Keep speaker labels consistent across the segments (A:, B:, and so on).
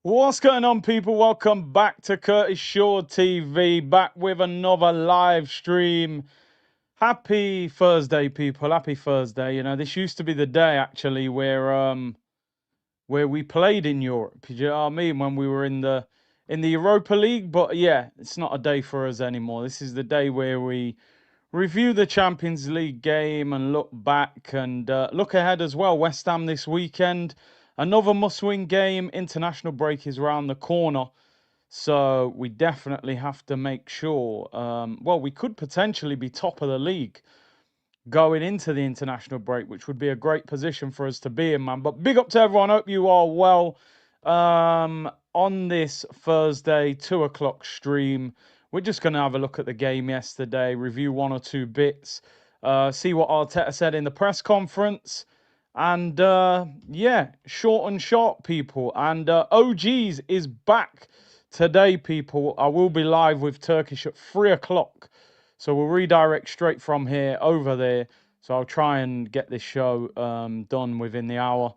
A: What's going on, people? Welcome back to Curtis Shaw TV, back with another live stream. Happy Thursday, people. Happy Thursday. You know, this used to be the day actually where we played in Europe. You know what I mean? When we were in the Europa League, but yeah, it's not a day for us anymore. This is the day where we review the Champions League game and look back and look ahead as well. West Ham this weekend, another must-win game. International break is around the corner, so we definitely have to make sure. Well, we could potentially be top of the league going into the international break, which would be a great position for us to be in, man. But big up to everyone. Hope you are well. On this Thursday, 2 o'clock stream, we're just going to have a look at the game yesterday, review one or two bits, see what Arteta said in the press conference. And yeah, short and sharp, people. And OGs is back today, people. I will be live with Turkish at 3 o'clock. So we'll redirect straight from here over there. So I'll try and get this show done within the hour.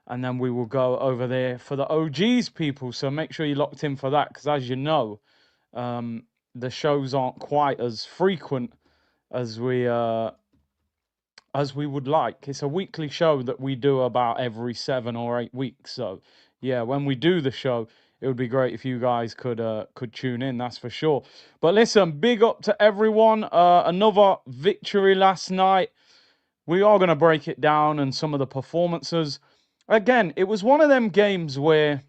A: And then we will go over there for the OGs, people. So make sure you're locked in for that. Because as you know, the shows aren't quite as frequent as we would like. It's a weekly show that we do about every 7 or 8 weeks. So yeah, when we do the show, it would be great if you guys could tune in. That's for sure. But listen, big up to everyone. Another victory last night. We are going to break it down and some of the performances. Again, it was one of them games where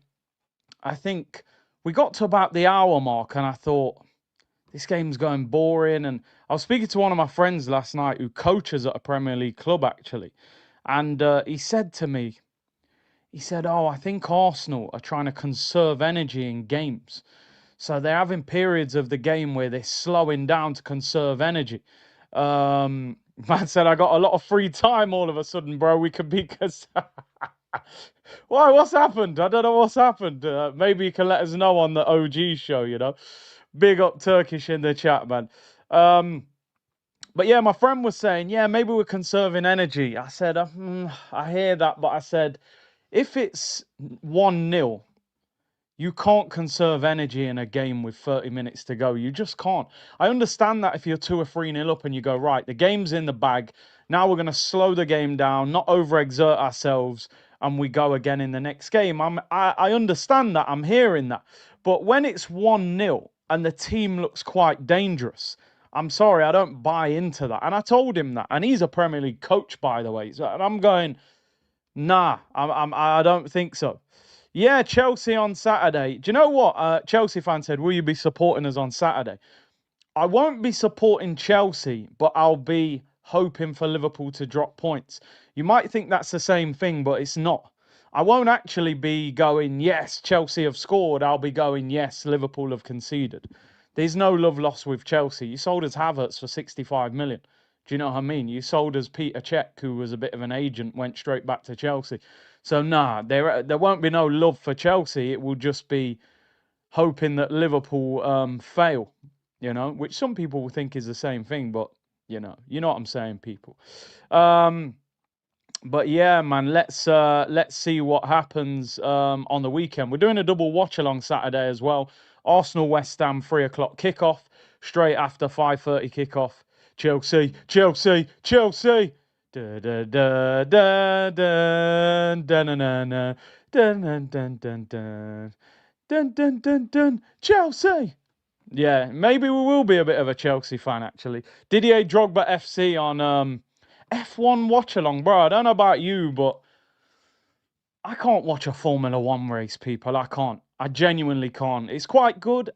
A: I think we got to about the hour mark and I thought, this game's going boring. And I was speaking to one of my friends last night who coaches at a Premier League club, actually. And he said to me, he said, oh, I think Arsenal are trying to conserve energy in games. So they're having periods of the game where they're slowing down to conserve energy. Man said, I got a lot of free time all of a sudden, bro. We could be... Why? What's happened? I don't know what's happened. Maybe you can let us know on the OG show, you know. Big up Turkish in the chat, man. But yeah, my friend was saying, yeah, maybe we're conserving energy. I said, I hear that, but I said, if it's 1-0, you can't conserve energy in a game with 30 minutes to go. You just can't. I understand that if you're 2 or 3-0 up and you go, right, the game's in the bag. Now we're going to slow the game down, not overexert ourselves, and we go again in the next game. I understand that. I'm hearing that. But when it's 1-0 and the team looks quite dangerous, I'm sorry, I don't buy into that. And I told him that. And he's a Premier League coach, by the way. And I'm going, nah, I don't think so. Yeah, Chelsea on Saturday. Do you know what? Chelsea fan said, will you be supporting us on Saturday? I won't be supporting Chelsea, but I'll be hoping for Liverpool to drop points. You might think that's the same thing, but it's not. I won't actually be going, yes, Chelsea have scored. I'll be going, yes, Liverpool have conceded. There's no love lost with Chelsea. You sold us Havertz for 65 million. Do you know what I mean? You sold us Peter Cech, who was a bit of an agent, went straight back to Chelsea. So, nah, there won't be no love for Chelsea. It will just be hoping that Liverpool fail, you know, which some people will think is the same thing, but you know what I'm saying, people. But yeah, man, let's see what happens on the weekend. We're doing a double watch along Saturday as well. Arsenal West Ham 3 o'clock kickoff, straight after 5:30 kickoff. Chelsea, Chelsea, Chelsea. Da da da da da da na na na dun dun dun dun dun dun dun dun dun Chelsea. Yeah, maybe we will be a bit of a Chelsea fan actually. Didier Drogba FC on F1 watch along, bro. I don't know about you, but I can't watch a Formula One race, people. I can't. I genuinely can't. It's quite good.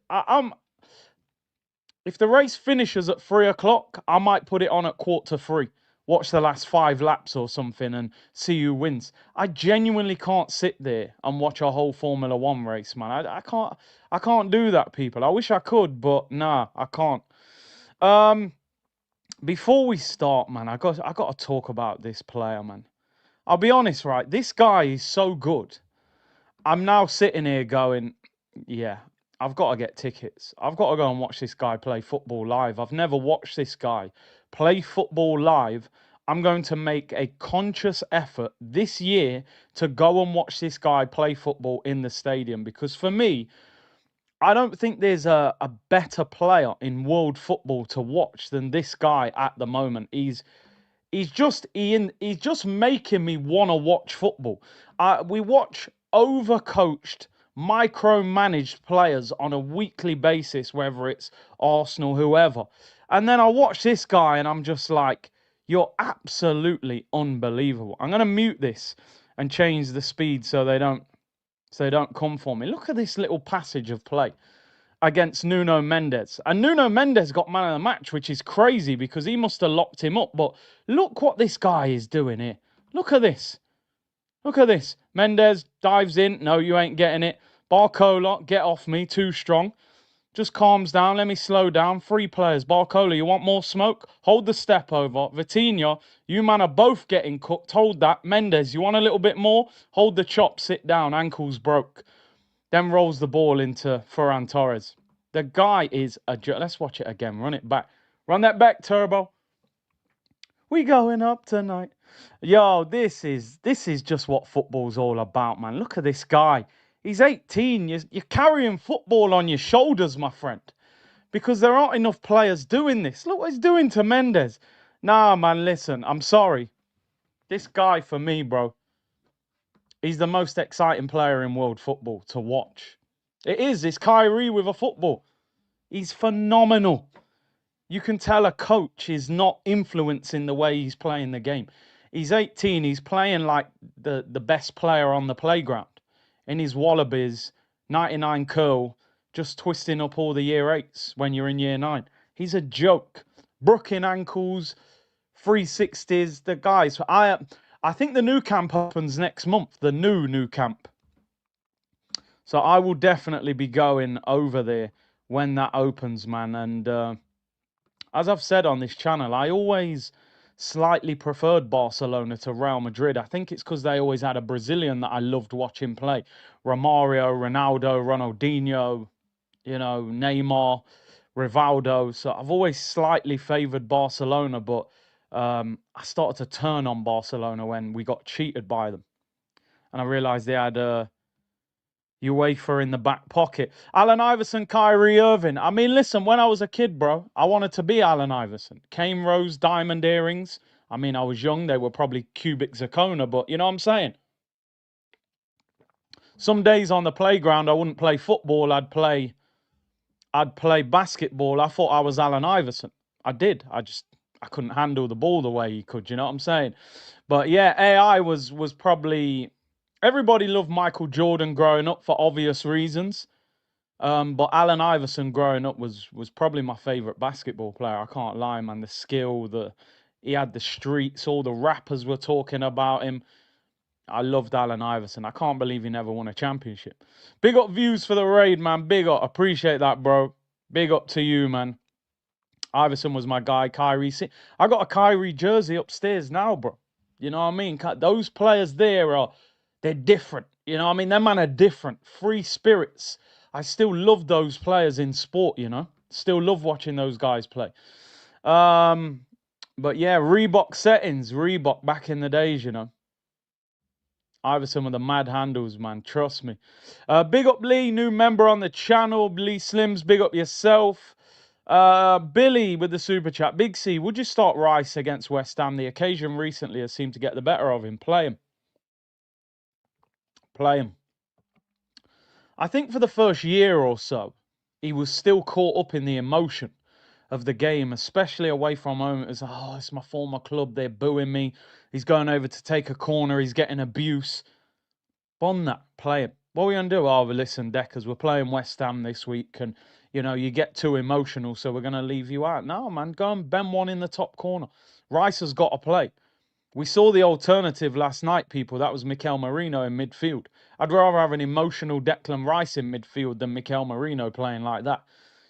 A: If the race finishes at 3 o'clock, I might put it on at 2:45. Watch the last 5 laps or something and see who wins. I genuinely can't sit there and watch a whole Formula One race, man. I can't do that, people. I wish I could, but nah, I can't. Before we start, man, I got to talk about this player, man. I'll be honest, right? This guy is so good. I'm now sitting here going, yeah, I've got to get tickets. I've got to go and watch this guy play football live. I've never watched this guy play football live I'm going to make a conscious effort this year to go and watch this guy play football in the stadium, because for me, I don't think there's a better player in world football to watch than this guy at the moment. He's just making me want to watch football. We watch overcoached, micromanaged players on a weekly basis, whether it's Arsenal, whoever. And then I watch this guy and I'm just like, you're absolutely unbelievable. I'm gonna mute this and change the speed so they don't come for me. Look at this little passage of play against Nuno Mendes. And Nuno Mendes got man of the match, which is crazy because he must have locked him up. But look what this guy is doing here. Look at this. Look at this. Mendes dives in. No, you ain't getting it. Barcola, get off me. Too strong. Just calms down. Let me slow down. 3 players. Barcola, you want more smoke? Hold the step over. Vitinha, you man are both getting cooked. Hold that. Mendes, you want a little bit more? Hold the chop. Sit down. Ankles broke. Then rolls the ball into Ferran Torres. The guy is a joke. Let's watch it again. Run it back. Run that back, Turbo. We going up tonight. Yo, this is just what football's all about, man. Look at this guy. He's 18. You're carrying football on your shoulders, my friend. Because there aren't enough players doing this. Look what he's doing to Mendes. Nah, man, listen. I'm sorry. This guy, for me, bro, he's the most exciting player in world football to watch. It is. It's Kyrie with a football. He's phenomenal. You can tell a coach is not influencing the way he's playing the game. He's 18. He's playing like the best player on the playground. In his Wallabies, 99 curl, just twisting up all the year 8s when you're in year 9. He's a joke. Brooking ankles, 360s. The guys. I think the new camp opens next month. The new camp. So I will definitely be going over there when that opens, man. And as I've said on this channel, I always slightly preferred Barcelona to Real Madrid. I think it's because they always had a Brazilian that I loved watching play. Romario, Ronaldo, Ronaldinho, Neymar, Rivaldo. So I've always slightly favoured Barcelona, but I started to turn on Barcelona when we got cheated by them. And I realised they had UEFA in the back pocket. Allen Iverson, Kyrie Irving. I mean, listen, when I was a kid, bro, I wanted to be Allen Iverson. Cane Rose, diamond earrings. I mean, I was young. They were probably cubic zirconia, but you know what I'm saying? Some days on the playground, I wouldn't play football. I'd play basketball. I thought I was Allen Iverson. I did. I couldn't handle the ball the way he could. You know what I'm saying? But yeah, AI was probably... Everybody loved Michael Jordan growing up for obvious reasons. But Allen Iverson growing up was probably my favourite basketball player. I can't lie, man. The skill, he had the streets, all the rappers were talking about him. I loved Allen Iverson. I can't believe he never won a championship. Big up views for the raid, man. Big up. Appreciate that, bro. Big up to you, man. Iverson was my guy. Kyrie. I got a Kyrie jersey upstairs now, bro. You know what I mean? Those players there they're different. You know what I mean? Them man are different. Free spirits. I still love those players in sport, Still love watching those guys play. But yeah, Reebok settings. Reebok back in the days, Iverson with the mad handles, man. Trust me. Big up Lee, new member on the channel. Lee Slims, big up yourself. Billy with the super chat. Big C, would you start Rice against West Ham? The occasion recently has seemed to get the better of him. Play him. Play him. I think for the first year or so, he was still caught up in the emotion of the game, especially away from home. It was, it's my former club. They're booing me. He's going over to take a corner. He's getting abuse. Bond that. Play him. What are we going to do? Oh, well, listen, Deckers, we're playing West Ham this week, and, you get too emotional, so we're going to leave you out. No, man, go and bend one in the top corner. Rice has got to play. We saw the alternative last night, people. That was Mikel Merino in midfield. I'd rather have an emotional Declan Rice in midfield than Mikel Merino playing like that.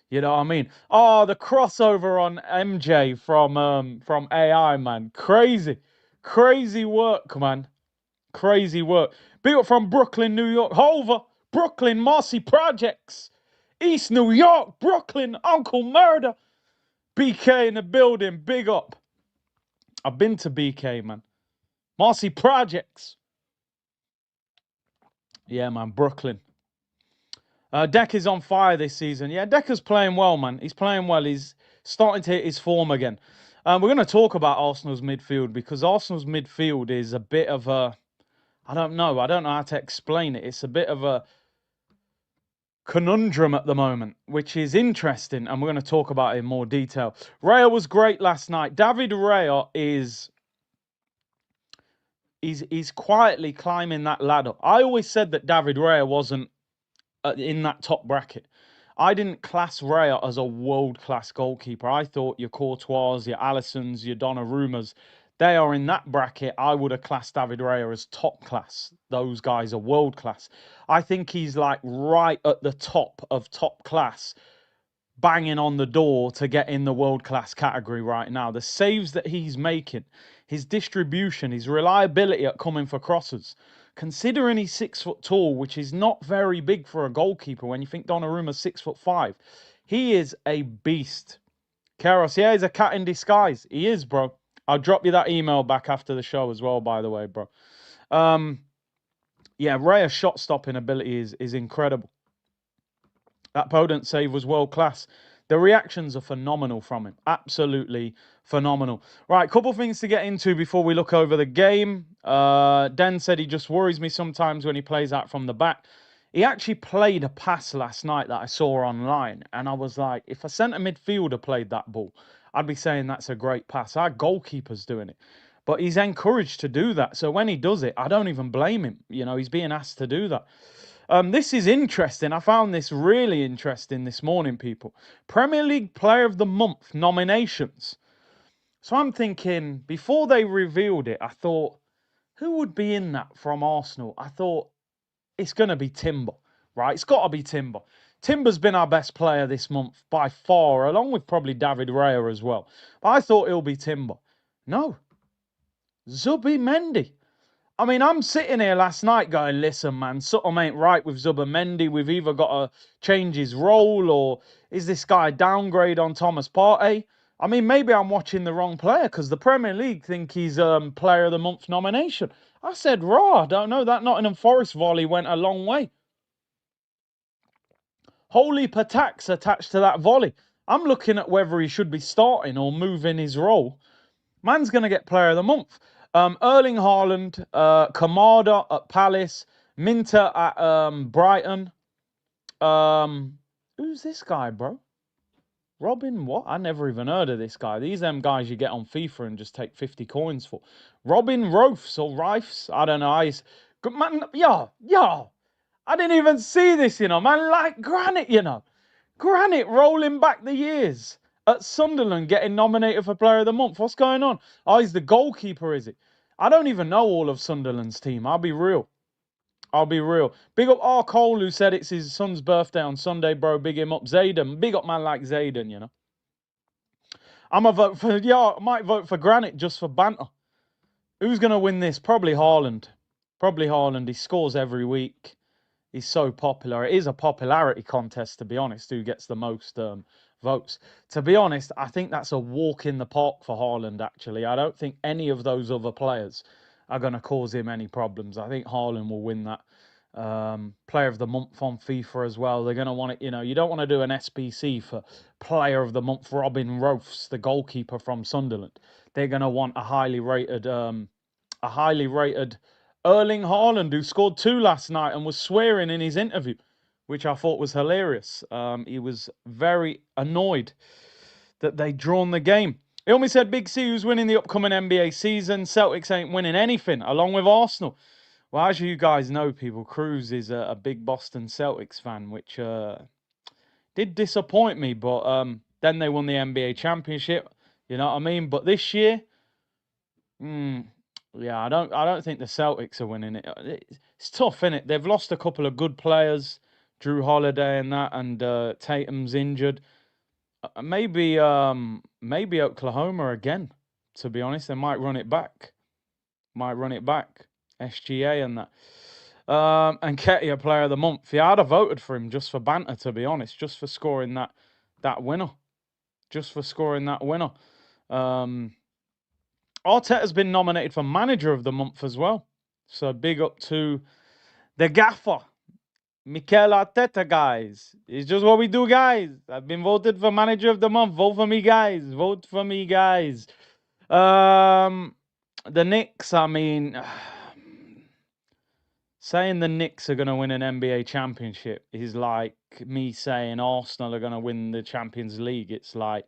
A: You know what I mean? Oh, the crossover on MJ from AI, man. Crazy. Crazy work, man. Crazy work. Big up from Brooklyn, New York. Hover. Brooklyn, Marcy Projects. East New York, Brooklyn, Uncle Murder. BK in the building. Big up. I've been to BK, man. Marcy Projects. Yeah, man, Brooklyn. Deck is on fire this season. Yeah, Decker's playing well, man. He's playing well. He's starting to hit his form again. We're going to talk about Arsenal's midfield because Arsenal's midfield is a bit of a, I don't know how to explain it. It's a bit of a conundrum at the moment, which is interesting, and we're going to talk about it in more detail. Raya was great last night. David Raya is he's quietly climbing that ladder. I always said that David Raya wasn't in that top bracket. I didn't class Raya as a world-class goalkeeper. I thought your Courtois, your Alissons, your Donnarummas, they are in that bracket. I would have classed David Raya as top class. Those guys are world class. I think he's like right at the top of top class, banging on the door to get in the world class category right now. The saves that he's making, his distribution, his reliability at coming for crosses. Considering he's 6 foot tall, which is not very big for a goalkeeper when you think Donnarumma's 6'5", he is a beast. Karos, yeah, he's a cat in disguise. He is, bro. I'll drop you that email back after the show as well, by the way, bro. Yeah, Raya's shot stopping ability is incredible. That Podent save was world class. The reactions are phenomenal from him. Absolutely phenomenal. Right, couple things to get into before we look over the game. Den said he just worries me sometimes when he plays out from the back. He actually played a pass last night that I saw online, and I was like, if a centre midfielder played that ball, I'd be saying that's a great pass. Our goalkeeper's doing it. But he's encouraged to do that. So when he does it, I don't even blame him. You know, he's being asked to do that. This is interesting. I found this really interesting this morning, people. Premier League Player of the Month nominations. So I'm thinking, before they revealed it, I thought, who would be in that from Arsenal? I thought, it's going to be Timber, right? It's got to be Timber. Timber's been our best player this month by far, along with probably David Raya as well. But I thought it'll be Timber. No. Zubimendi. I mean, I'm sitting here last night going, listen, man, something ain't right with Zubimendi. We've either got to change his role or is this guy a downgrade on Thomas Partey? I mean, maybe I'm watching the wrong player because the Premier League think he's Player of the Month nomination. I said, raw, I don't know. That Nottingham Forest volley went a long way. Holy Patak's attached to that volley. I'm looking at whether he should be starting or moving his role. Man's going to get Player of the Month. Erling Haaland, Kamada at Palace, Minter at Brighton. Who's this guy, bro? Robin what? I never even heard of this guy. These them guys you get on FIFA and just take 50 coins for. Robin Rofes or Rifes? I don't know. Man, yeah. I didn't even see this, you know, man. Like Granite, you know. Granite rolling back the years at Sunderland getting nominated for Player of the Month. What's going on? Oh, he's the goalkeeper, is it? I don't even know all of Sunderland's team. I'll be real. Big up R. Cole, who said it's his son's birthday on Sunday, bro. Big him up. Zayden. Big up man like Zayden, you know. I might vote for Granite just for banter. Who's going to win this? Probably Haaland. He scores every week. He's so popular. It is a popularity contest, to be honest, who gets the most votes. To be honest, I think that's a walk in the park for Haaland, actually. I don't think any of those other players are going to cause him any problems. I think Haaland will win that. Player of the Month on FIFA as well. They're going to want it, you know, you don't want to do an SBC for Player of the Month Robin Rofes, the goalkeeper from Sunderland. They're going to want a highly rated Erling Haaland, who scored 2 last night and was swearing in his interview, which I thought was hilarious. He was very annoyed that they'd drawn the game. He only said Big C, who's winning the upcoming NBA season. Celtics ain't winning anything, along with Arsenal. Well, as you guys know, people, Cruz is a big Boston Celtics fan, which did disappoint me. But then they won the NBA championship. You know what I mean? But this year, yeah, I don't think the Celtics are winning it. It's tough, isn't it? They've lost a couple of good players, Drew Holiday and that, and Tatum's injured. Maybe Oklahoma again. To be honest, they might run it back. SGA and that. And Ketty, Player of the Month. Yeah, I'd have voted for him just for banter, to be honest, just for scoring that winner. Arteta's been nominated for Manager of the Month as well. So big up to the gaffer, Mikel Arteta, guys. It's just what we do, guys. I've been voted for Manager of the Month. Vote for me, guys. Vote for me, guys. The Knicks, I mean, saying the Knicks are going to win an NBA championship is like me saying Arsenal are going to win the Champions League. It's like,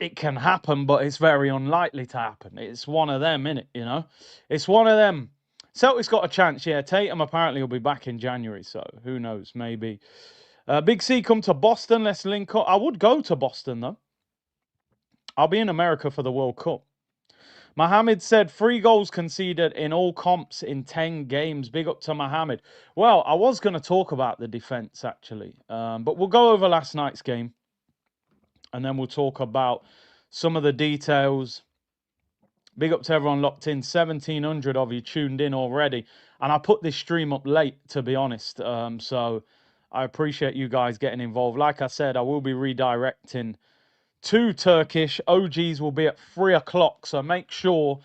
A: it can happen, but it's very unlikely to happen. It's one of them, innit? You know, it's one of them. Celtic's got a chance. Yeah, Tatum apparently will be back in January, so who knows? Maybe. Big C, come to Boston. Let's link up. I would go to Boston though. I'll be in America for the World Cup. Mohamed said 3 goals conceded in all comps in 10 games. Big up to Mohamed. Well, I was going to talk about the defense actually, but we'll go over last night's game, and then we'll talk about some of the details. Big up to everyone locked in. 1,700 of you tuned in already. And I put this stream up late, to be honest. So I appreciate you guys getting involved. Like I said, I will be redirecting to Turkish. OGs will be at 3 o'clock. So make sure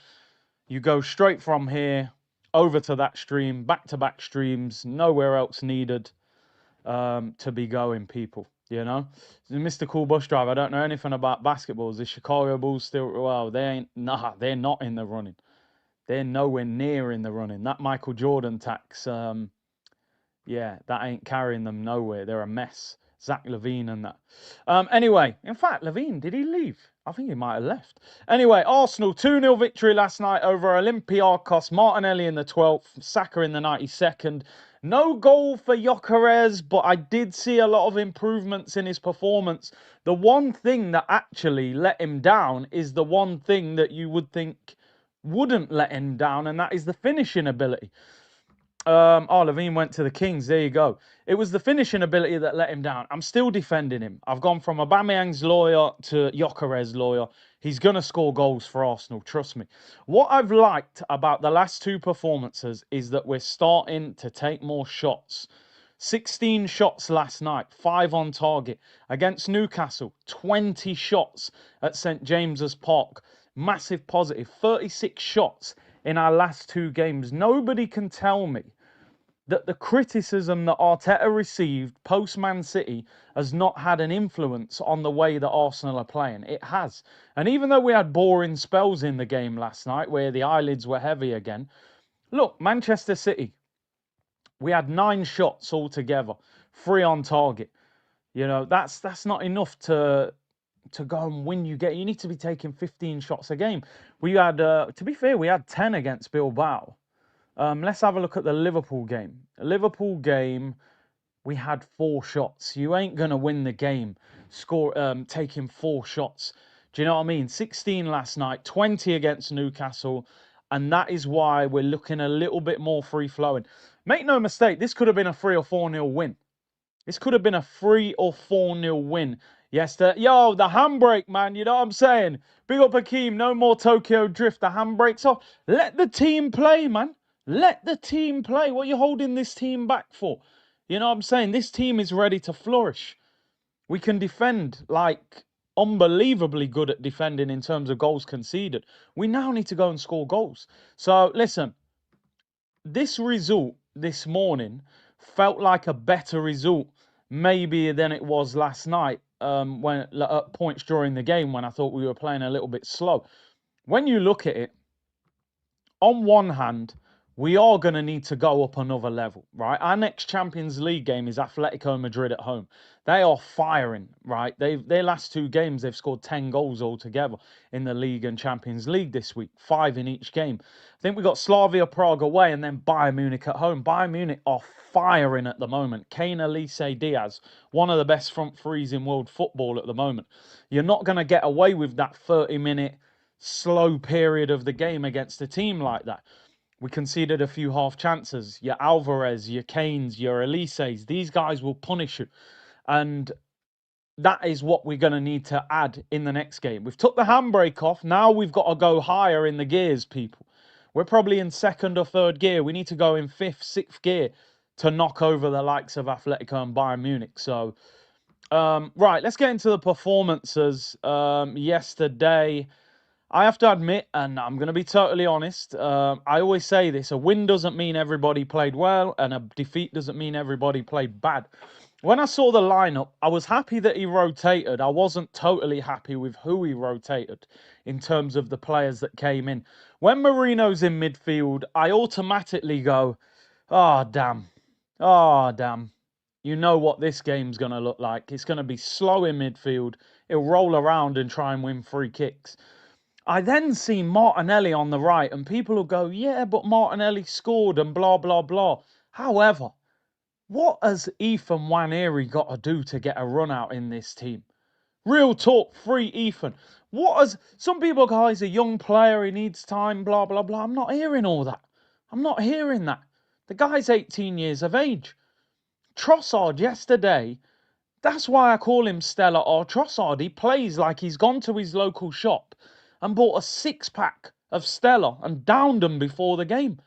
A: you go straight from here over to that stream. Back-to-back streams. Nowhere else needed to be going, people. You know, Mr. Cool Bus Driver. I don't know anything about basketballs. The Chicago Bulls still, well, they're not in the running. They're nowhere near in the running. That Michael Jordan tax, yeah, that ain't carrying them nowhere. They're a mess. Zach Levine and that. Anyway, in fact, Levine, did he leave? I think he might have left. Anyway, Arsenal 2-0 victory last night over Olympiacos. Martinelli in the 12th, Saka in the 92nd. No goal for Gyökeres, but I did see a lot of improvements in his performance. The one thing that actually let him down is the one thing that you would think wouldn't let him down, and that is the finishing ability. Levine went to the Kings. There you go. It was the finishing ability that let him down. I'm still defending him. I've gone from Aubameyang's lawyer to Gyökeres' lawyer. He's going to score goals for Arsenal, trust me. What I've liked about the last 2 performances is that we're starting to take more shots. 16 shots last night, 5 on target. Against Newcastle, 20 shots at St. James's Park. Massive positive. 36 shots in our last 2 games. Nobody can tell me that the criticism that Arteta received post Man City has not had an influence on the way that Arsenal are playing. It has. And even though we had boring spells in the game last night where the eyelids were heavy again, look, Manchester City, we had 9 shots altogether, 3 on target. You know, that's not enough to go and win you game. You need to be taking 15 shots a game. We had, to be fair, we had 10 against Bilbao. Let's have a look at the Liverpool game. Liverpool game, we had 4 shots. You ain't going to win the game taking 4 shots. Do you know what I mean? 16 last night, 20 against Newcastle, and that is why we're looking a little bit more free-flowing. Make no mistake, this could have been a 3 or 4-0 win. This could have been a 3 or 4-0 win. Yes, the handbrake, man. You know what I'm saying? Big up Hakeem. No more Tokyo Drift. The handbrake's off. Let the team play, man. Let the team play. What are you holding this team back for? You know what I'm saying? This team is ready to flourish. We can defend like unbelievably good at defending in terms of goals conceded. We now need to go and score goals. So, listen, this result this morning felt like a better result maybe than it was last night when at points during the game when I thought we were playing a little bit slow. When you look at it, on one hand, we are going to need to go up another level, right? Our next Champions League game is Atletico Madrid at home. They are firing, right? Their last 2 games, they've scored 10 goals altogether in the League and Champions League this week, 5 in each game. I think we got Slavia Prague away and then Bayern Munich at home. Bayern Munich are firing at the moment. Kane, Elise, Diaz, one of the best front threes in world football at the moment. You're not going to get away with that 30-minute slow period of the game against a team like that. We conceded a few half chances. Your Alvarez, your Kanes, your Elises, these guys will punish you. And that is what we're going to need to add in the next game. We've took the handbrake off. Now we've got to go higher in the gears, people. We're probably in 2nd or 3rd gear. We need to go in 5th, 6th gear to knock over the likes of Atletico and Bayern Munich. So, right, let's get into the performances. Yesterday, I have to admit, and I'm going to be totally honest, I always say this, a win doesn't mean everybody played well, and a defeat doesn't mean everybody played bad. When I saw the lineup, I was happy that he rotated. I wasn't totally happy with who he rotated in terms of the players that came in. When Marino's in midfield, I automatically go, oh, damn. Oh, damn. You know what this game's going to look like. It's going to be slow in midfield. He'll roll around and try and win free kicks. I then see Martinelli on the right, and people will go, yeah, but Martinelli scored and blah, blah, blah. However, what has Ethan Nwaneri got to do to get a run out in this team? Real talk, free Ethan. What has some people go, he's a young player, he needs time, blah, blah, blah. I'm not hearing all that. I'm not hearing that. The guy's 18 years of age. Trossard yesterday, that's why I call him Stella or Trossard. He plays like he's gone to his local shop and bought a 6-pack of Stella and downed them before the game.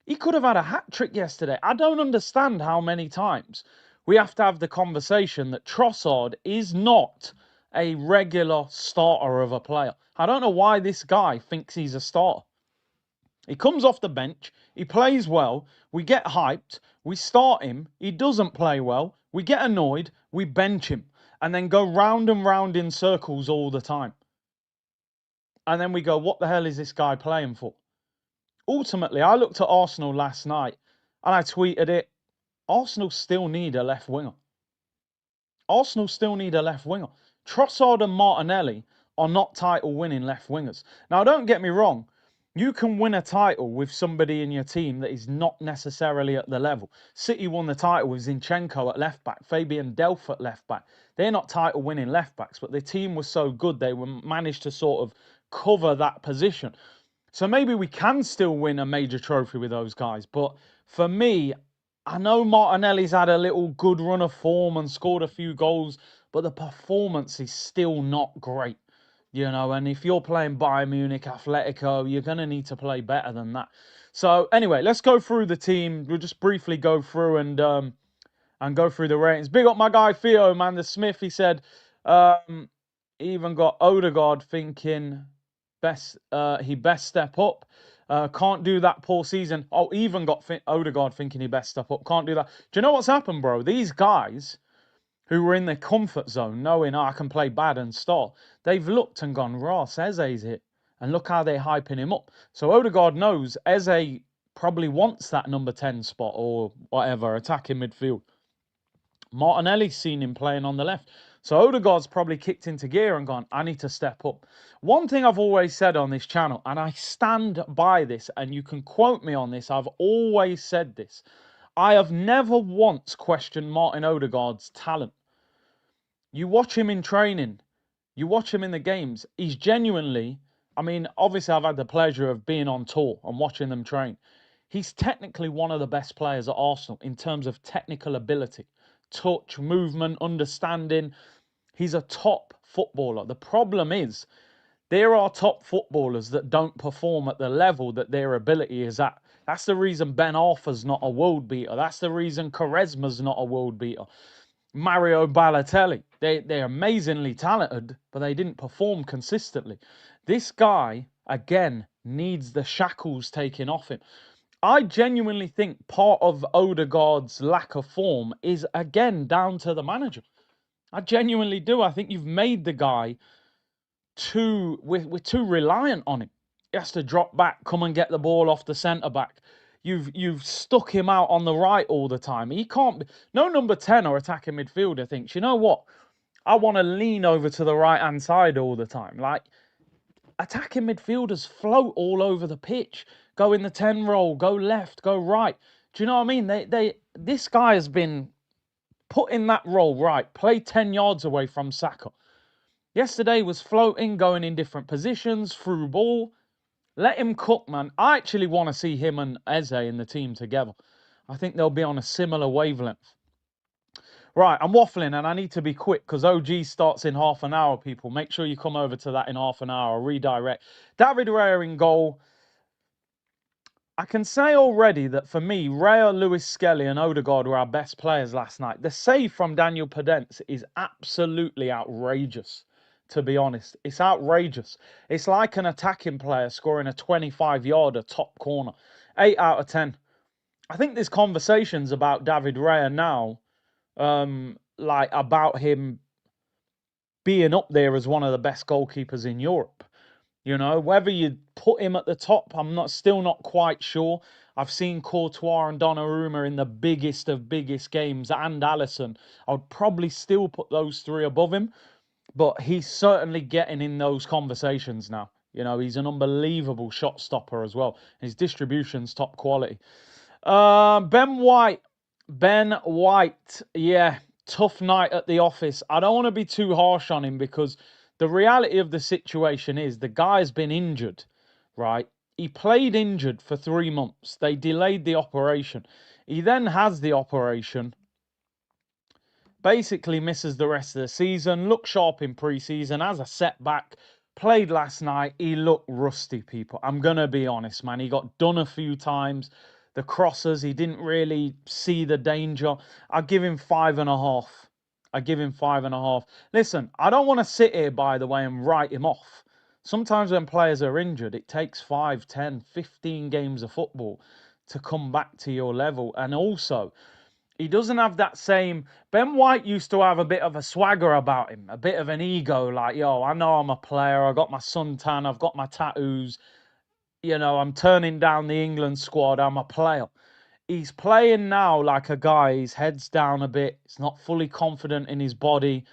A: He could have had a hat-trick yesterday. I don't understand how many times we have to have the conversation that Trossard is not a regular starter of a player. I don't know why this guy thinks he's a starter. He comes off the bench, he plays well, we get hyped, we start him, he doesn't play well, we get annoyed, we bench him, and then go round and round in circles all the time. And then we go, what the hell is this guy playing for? Ultimately, I looked at Arsenal last night and I tweeted it. Arsenal still need a left winger. Arsenal still need a left winger. Trossard and Martinelli are not title winning left wingers. Now, don't get me wrong. You can win a title with somebody in your team that is not necessarily at the level. City won the title with Zinchenko at left back, Fabian Delph at left back. They're not title winning left backs, but their team was so good they managed to sort of cover that position. So maybe we can still win a major trophy with those guys. But for me, I know Martinelli's had a little good run of form and scored a few goals, but the performance is still not great. You know, and if you're playing Bayern Munich, Atletico, you're going to need to play better than that. So anyway, let's go through the team. We'll just briefly go through and go through the ratings. Big up my guy Theo, man, the Smith. He said, even got Odegaard thinking he best step up. Can't do that poor season. Oh, even got Odegaard thinking he best step up. Can't do that. Do you know what's happened, bro? These guys who were in their comfort zone, knowing, I can play bad and start, they've looked and gone, Ross, Eze's hit. And look how they're hyping him up. So Odegaard knows Eze probably wants that number 10 spot or whatever, attacking midfield. Martinelli's seen him playing on the left. So Odegaard's probably kicked into gear and gone, I need to step up. One thing I've always said on this channel, and I stand by this, and you can quote me on this, I've always said this. I have never once questioned Martin Odegaard's talent. You watch him in training, you watch him in the games, he's genuinely, I mean, obviously I've had the pleasure of being on tour and watching them train. He's technically one of the best players at Arsenal in terms of technical ability. Touch, movement, understanding. He's a top footballer. The problem is, there are top footballers that don't perform at the level that their ability is at. That's the reason Ben Arthur's not a world beater. That's the reason Quaresma's not a world beater. Mario Balotelli. They're amazingly talented, but they didn't perform consistently. This guy, again, needs the shackles taken off him. I genuinely think part of Odegaard's lack of form is, again, down to the manager. I genuinely do. I think you've made the guy we're too reliant on him. He has to drop back, come and get the ball off the centre-back. You've stuck him out on the right all the time. He can't be, no number 10 or attacking midfielder thinks, you know what? I want to lean over to the right-hand side all the time. Like, attacking midfielders float all over the pitch. Go in the 10 role, go left, go right. Do you know what I mean? This guy has been put in that role, right? Play 10 yards away from Saka. Yesterday was floating, going in different positions, through ball. Let him cook, man. I actually want to see him and Eze in the team together. I think they'll be on a similar wavelength. Right, I'm waffling and I need to be quick because OG starts in half an hour, people. Make sure you come over to that in half an hour. Redirect. David Raya in goal. I can say already that for me, Raya, Lewis Skelly and Odegaard were our best players last night. The save from Daniel Podence is absolutely outrageous. to be honest. It's outrageous. It's like an attacking player scoring a 25-yarder top corner. 8 out of 10. I think there's conversations about David Raya now, like about him being up there as one of the best goalkeepers in Europe. You know, whether you put him at the top, I'm still not quite sure. I've seen Courtois and Donnarumma in the biggest of biggest games, and Alisson. I would probably still put those three above him, but he's certainly getting in those conversations now. You know, he's an unbelievable shot stopper as well. His distribution's top quality. Ben White. Ben White. Yeah, tough night at the office. I don't want to be too harsh on him because the reality of the situation is the guy's been injured, right? He played injured for 3 months. They delayed the operation. He then has the operation, basically misses the rest of the season, looked sharp in pre-season, has a setback, played last night. He looked rusty, people. I'm going to be honest, man. He got done a few times. The crosses, he didn't really see the danger. I give him 5.5. I give him 5.5. Listen, I don't want to sit here, by the way, and write him off. Sometimes when players are injured, it takes 5, 10, 15 games of football to come back to your level. And also, he doesn't have that same... Ben White used to have a bit of a swagger about him, a bit of an ego, like, yo, I know I'm a player, I got my suntan, I've got my tattoos, you know, I'm turning down the England squad, I'm a player. He's playing now like a guy, his head's down a bit, he's not fully confident in his body,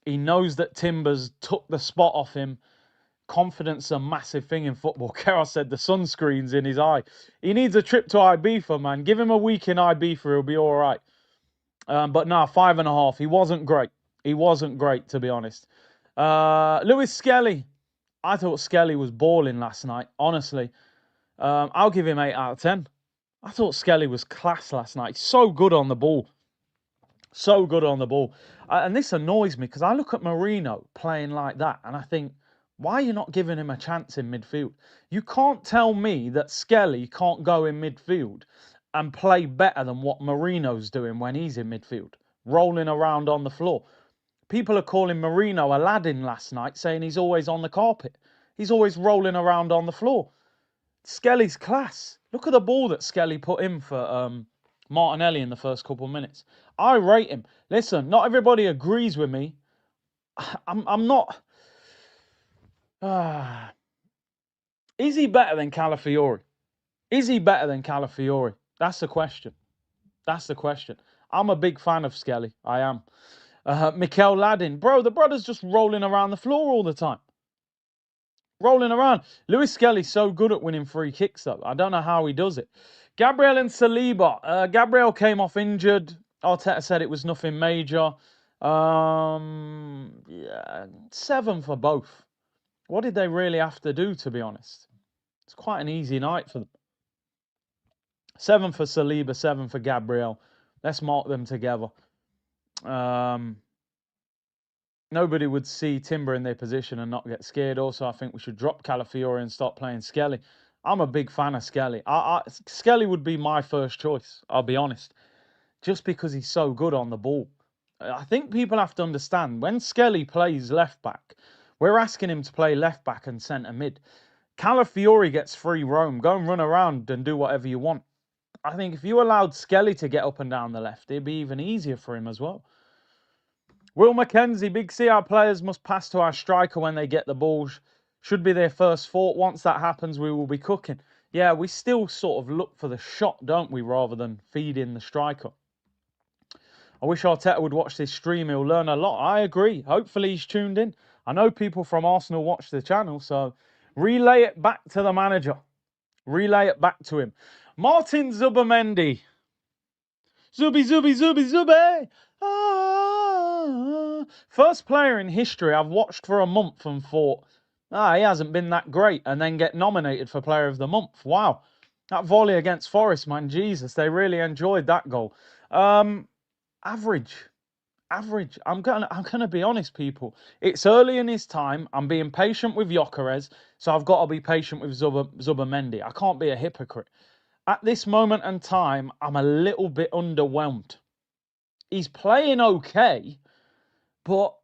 A: he knows that Timbers took the spot off him. Confidence is a massive thing in football. Carol said the sunscreen's in his eye. He needs a trip to Ibiza, man. Give him a week in Ibiza, he'll be all right. But no, 5.5. He wasn't great. He wasn't great, to be honest. Lewis Skelly. I thought Skelly was balling last night, honestly. I'll give him 8 out of 10. I thought Skelly was class last night. So good on the ball. So good on the ball. And this annoys me because I look at Marino playing like that and I think, why are you not giving him a chance in midfield? You can't tell me that Skelly can't go in midfield and play better than what Marino's doing when he's in midfield, rolling around on the floor. People are calling Marino Aladdin last night, saying he's always on the carpet. He's always rolling around on the floor. Skelly's class. Look at the ball that Skelly put in for Martinelli in the first couple of minutes. I rate him. Listen, not everybody agrees with me. I'm not... Is he better than Calafiori? Is he better than Calafiori? That's the question. That's the question. I'm a big fan of Skelly. I am. Mikel Ladin. Bro, the brother's just rolling around the floor all the time. Rolling around. Lewis Skelly's so good at winning free kicks, though. I don't know how he does it. Gabriel and Saliba. Gabriel came off injured. Arteta said it was nothing major. Yeah, 7 for both. What did they really have to do, to be honest? It's quite an easy night for them. 7 for Saliba, 7 for Gabriel. Let's mark them together. Nobody would see Timber in their position and not get scared. Also, I think we should drop Calafiori and start playing Skelly. I'm a big fan of Skelly. Skelly would be my first choice, I'll be honest. Just because he's so good on the ball. I think people have to understand, when Skelly plays left-back, we're asking him to play left-back and centre-mid. Calafiori gets free roam. Go and run around and do whatever you want. I think if you allowed Skelly to get up and down the left, it'd be even easier for him as well. Will McKenzie, Big C, our players must pass to our striker when they get the ball. Should be their first thought. Once that happens, we will be cooking. Yeah, we still sort of look for the shot, don't we, rather than feeding the striker. I wish Arteta would watch this stream. He'll learn a lot. I agree. Hopefully he's tuned in. I know people from Arsenal watch the channel, so relay it back to the manager. Relay it back to him. Martin Zubimendi. Zubi. Ah. First player in history I've watched for a month and thought, he hasn't been that great, and then get nominated for Player of the Month. Wow. That volley against Forest, man, Jesus, they really enjoyed that goal. Average. I'm gonna be honest, people. It's early in his time. I'm being patient with Gyökeres, so I've got to be patient with Zubimendi. I can't be a hypocrite. At this moment in time, I'm a little bit underwhelmed. He's playing okay, but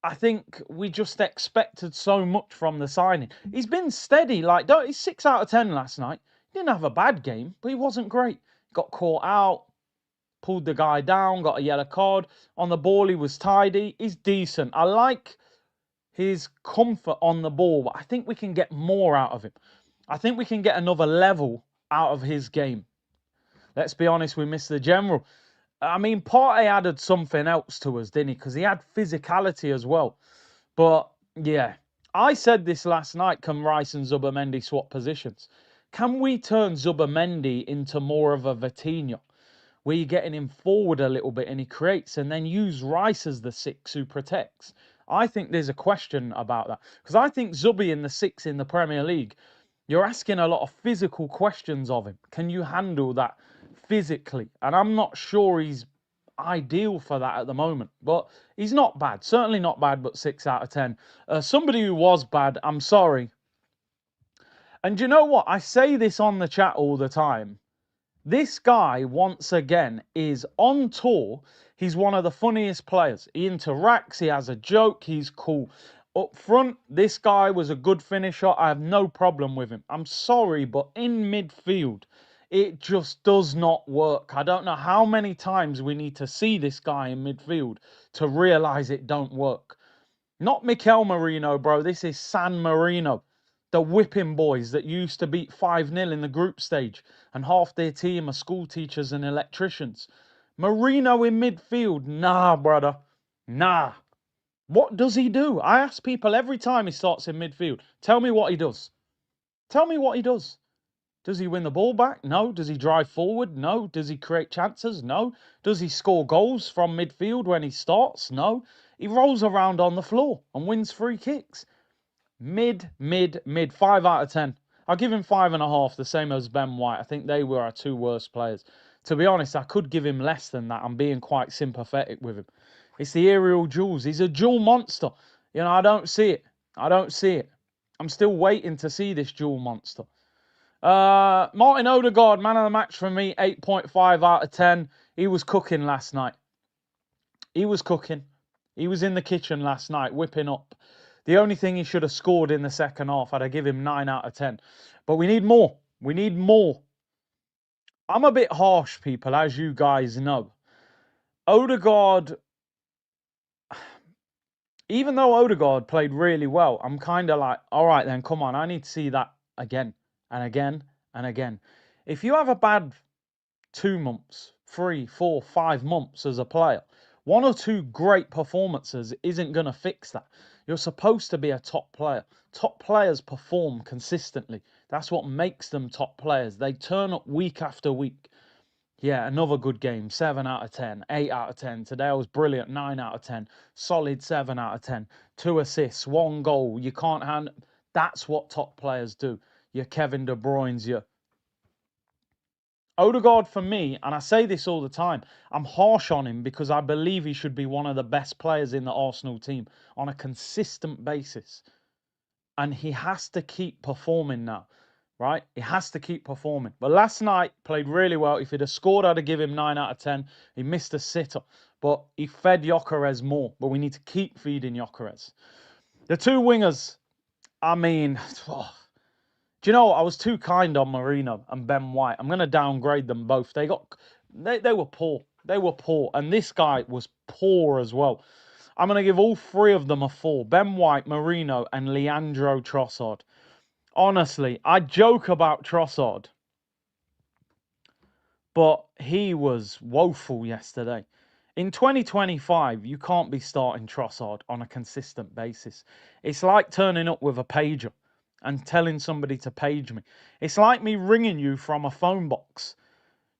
A: I think we just expected so much from the signing. He's been steady. He's 6 out of 10 last night. He didn't have a bad game, but he wasn't great. Got caught out, pulled the guy down, got a yellow card. On the ball, he was tidy. He's decent. I like his comfort on the ball, but I think we can get more out of him. I think we can get another level out of his game. Let's be honest, we missed the general. I mean, Partey added something else to us, didn't he? Because he had physicality as well. But, yeah, I said this last night, can Rice and Zubimendi swap positions? Can we turn Zubimendi into more of a Vitinha, where you're getting him forward a little bit and he creates, and then use Rice as the 6 who protects? I think there's a question about that. Because I think Zubi in the 6 in the Premier League, you're asking a lot of physical questions of him. Can you handle that physically? And I'm not sure he's ideal for that at the moment. But he's not bad. Certainly not bad, but 6 out of 10. Somebody who was bad, I'm sorry. And you know what? I say this on the chat all the time. This guy, once again, is on tour. He's one of the funniest players. He interacts, he has a joke, he's cool. Up front, this guy was a good finisher. I have no problem with him. I'm sorry, but in midfield, it just does not work. I don't know how many times we need to see this guy in midfield to realise it don't work. Not Mikel Merino, bro. This is San Marino. The whipping boys that used to beat 5-0 in the group stage, and half their team are school teachers and electricians. Marino in midfield? Nah, brother. Nah. What does he do? I ask people every time he starts in midfield, tell me what he does. Tell me what he does. Does he win the ball back? No. Does he drive forward? No. Does he create chances? No. Does he score goals from midfield when he starts? No. He rolls around on the floor and wins free kicks. Mid. 5 out of 10. I'll give him 5.5, the same as Ben White. I think they were our 2 worst players. To be honest, I could give him less than that. I'm being quite sympathetic with him. It's the aerial duels. He's a duel monster. You know, I don't see it. I don't see it. I'm still waiting to see this duel monster. Martin Odegaard, man of the match for me, 8.5 out of 10. He was cooking last night. He was cooking. He was in the kitchen last night, whipping up. The only thing he should have scored in the second half, I'd give him 9 out of 10. But we need more. We need more. I'm a bit harsh, people, as you guys know. Odegaard, even though Odegaard played really well, I'm kind of like, all right then, come on, I need to see that again and again and again. If you have a bad 2 months, 3, 4, 5 months as a player, 1 or 2 great performances isn't going to fix that. You're supposed to be a top player. Top players perform consistently. That's what makes them top players. They turn up week after week. Yeah, another good game. 7 out of 10, 8 out of 10. Today I was brilliant. 9 out of 10. Solid 7 out of 10. 2 assists, 1 goal. You can't hand. That's what top players do. Your Kevin De Bruyne's, your Odegaard, for me, and I say this all the time, I'm harsh on him because I believe he should be one of the best players in the Arsenal team on a consistent basis. And he has to keep performing now, right? He has to keep performing. But last night, played really well. If he'd have scored, I'd have given him 9 out of 10. He missed a sitter, but he fed Gyökeres more. But we need to keep feeding Gyökeres. The 2 wingers, I mean... Oh, do you know what? I was too kind on Marino and Ben White. I'm going to downgrade them both. They were poor. They were poor. And this guy was poor as well. I'm going to give all 3 of them a 4. Ben White, Marino, and Leandro Trossard. Honestly, I joke about Trossard, but he was woeful yesterday. In 2025, you can't be starting Trossard on a consistent basis. It's like turning up with a pager and telling somebody to page me. It's like me ringing you from a phone box.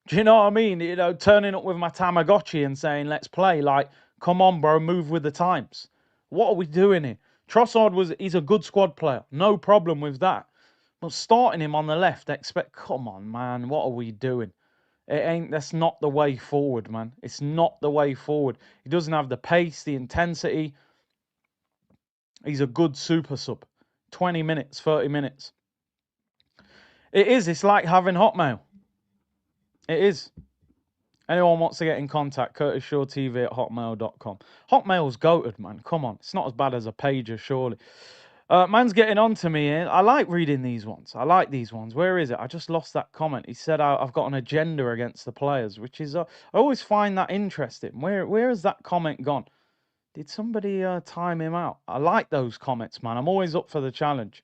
A: Do you know what I mean? You know, turning up with my Tamagotchi and saying, let's play. Like, come on, bro, move with the times. What are we doing here? Trossard he's a good squad player. No problem with that. But starting him on the left, come on, man, what are we doing? That's not the way forward, man. It's not the way forward. He doesn't have the pace, the intensity. He's a good super sub. 20 minutes, 30 minutes. It's like having Hotmail. It is. Anyone wants to get in contact, curtisshawtv@hotmail.com. Hotmail's goated, man. Come on. It's not as bad as a pager, surely. Man's getting on to me here. I like reading these ones. I like these ones. Where is it? I just lost that comment. He said I've got an agenda against the players, which is... I always find that interesting. Where has that comment gone? Did somebody time him out? I like those comments, man. I'm always up for the challenge.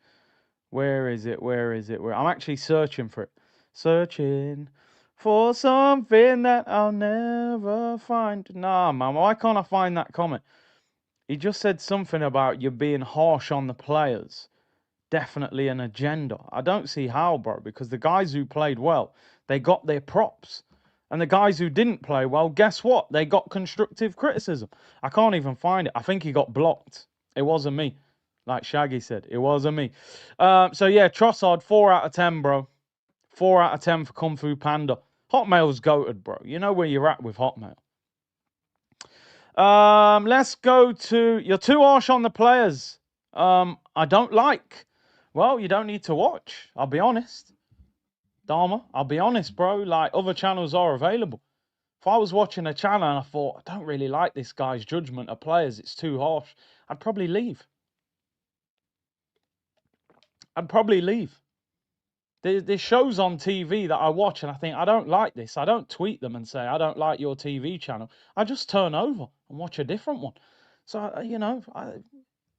A: Where is it? Where is it? I'm actually searching for it. Searching for something that I'll never find. Nah, man. Why can't I find that comment? He just said something about you being harsh on the players. Definitely an agenda. I don't see how, bro, because the guys who played well, they got their props. And the guys who didn't play well, guess what? They got constructive criticism. I can't even find it. I think he got blocked. It wasn't me. Like Shaggy said, it wasn't me. So yeah, Trossard, 4 out of 10, bro. 4 out of 10 for Kung Fu Panda. Hotmail's goated, bro. You know where you're at with Hotmail. Let's go to... You're too harsh on the players. I don't like. Well, you don't need to watch. I'll be honest. Dharma, I'll be honest, bro. Like, other channels are available. If I was watching a channel and I thought, I don't really like this guy's judgment of players, it's too harsh, I'd probably leave. I'd probably leave. There's shows on TV that I watch and I think, I don't like this. I don't tweet them and say, I don't like your TV channel. I just turn over and watch a different one. So, you know,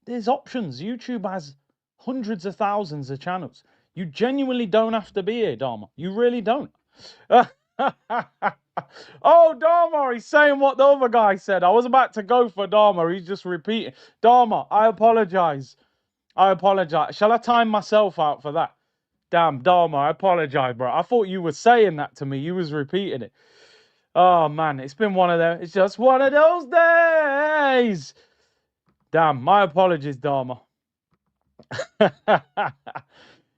A: there's options. YouTube has hundreds of thousands of channels. You genuinely don't have to be here, Dharma. You really don't. Oh, Dharma, he's saying what the other guy said. I was about to go for Dharma. He's just repeating. Dharma, I apologize. I apologize. Shall I time myself out for that? Damn, Dharma, I apologize, bro. I thought you were saying that to me. You was repeating it. Oh, man, it's been one of them. It's just one of those days. Damn, my apologies, Dharma.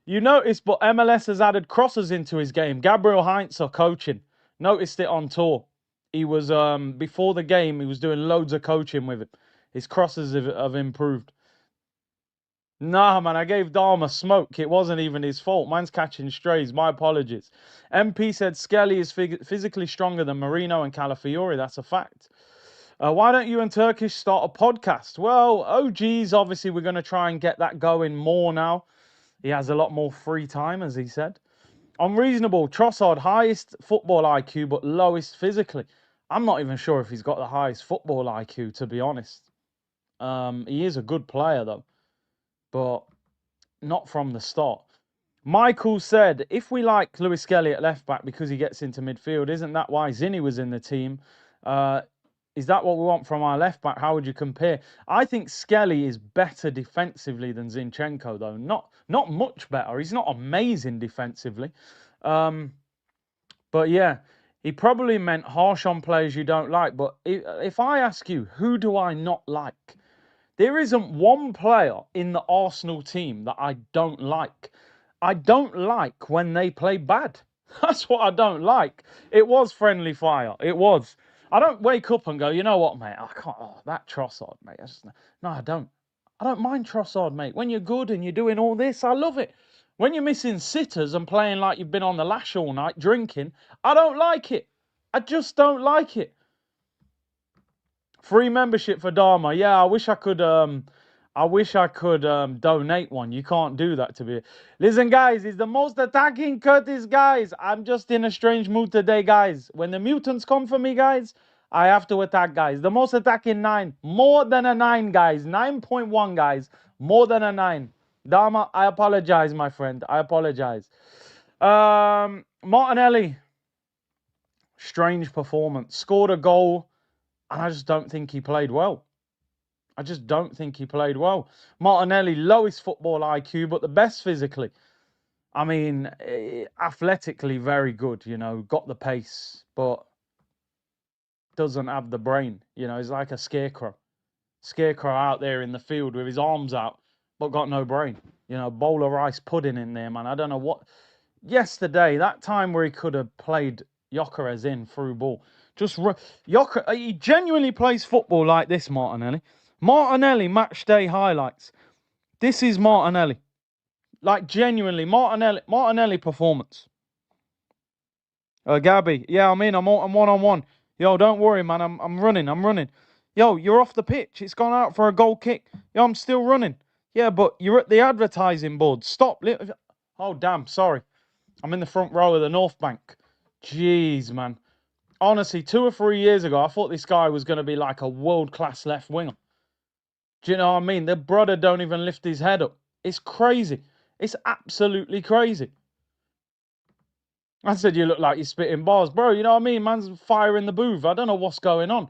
A: You noticed, but MLS has added crosses into his game. Gabriel Heinz are coaching. Noticed it on tour. He was, before the game, he was doing loads of coaching with it. His crosses have improved. Nah, man, I gave Dharma smoke. It wasn't even his fault. Mine's catching strays. My apologies. MP said Skelly is physically stronger than Marino and Calafiori. That's a fact. Why don't you and Turkish start a podcast? Well, OGs, obviously, we're going to try and get that going more now. He has a lot more free time, as he said. Unreasonable. Trossard, highest football IQ, but lowest physically. I'm not even sure if he's got the highest football IQ, to be honest. He is a good player, though, but not from the start. Michael said, if we like Lewis Skelly at left-back because he gets into midfield, isn't that why Zinni was in the team? Is that what we want from our left-back? How would you compare? I think Skelly is better defensively than Zinchenko, though. Not much better. He's not amazing defensively. But yeah, he probably meant harsh on players you don't like. But if I ask you, who do I not like? There isn't one player in the Arsenal team that I don't like. I don't like when they play bad. That's what I don't like. It was friendly fire. It was. I don't wake up and go, you know what, mate? I can't. Oh, that Trossard, mate. No, I don't. I don't mind Trossard, mate. When you're good and you're doing all this, I love it. When you're missing sitters and playing like you've been on the lash all night drinking, I don't like it. I just don't like it. Free membership for Dharma. Yeah, I wish I could donate one. You can't do that to me. Listen, guys, he's the most attacking Curtis, guys. I'm just in a strange mood today, guys. When the mutants come for me, guys, I have to attack, guys. The most attacking 9. More than a 9, guys. 9.1, guys. More than a 9. Dharma, I apologize, my friend. I apologize. Martinelli. Strange performance. Scored a goal, and I just don't think he played well. I just don't think he played well. Martinelli, lowest football IQ, but the best physically. I mean, athletically very good, you know, got the pace, but doesn't have the brain. You know, he's like a scarecrow. Scarecrow out there in the field with his arms out, but got no brain. You know, bowl of rice pudding in there, man. I don't know what... Yesterday, that time where he could have played Gyökeres in through ball. He genuinely plays football like this, Martinelli. Martinelli match day highlights. This is Martinelli. Like, genuinely, Martinelli performance. Gabby, yeah, I'm one on one. Yo, don't worry, man. I'm running. Yo, you're off the pitch. It's gone out for a goal kick. Yo, I'm still running. Yeah, but you're at the advertising board. Stop. Oh, damn. Sorry. I'm in the front row of the North Bank. Jeez, man. Honestly, 2 or 3 years ago, I thought this guy was going to be like a world-class left winger. Do you know what I mean? The brother don't even lift his head up. It's crazy. It's absolutely crazy. I said, you look like you're spitting bars. Bro, you know what I mean? Man's fire in the booth. I don't know what's going on.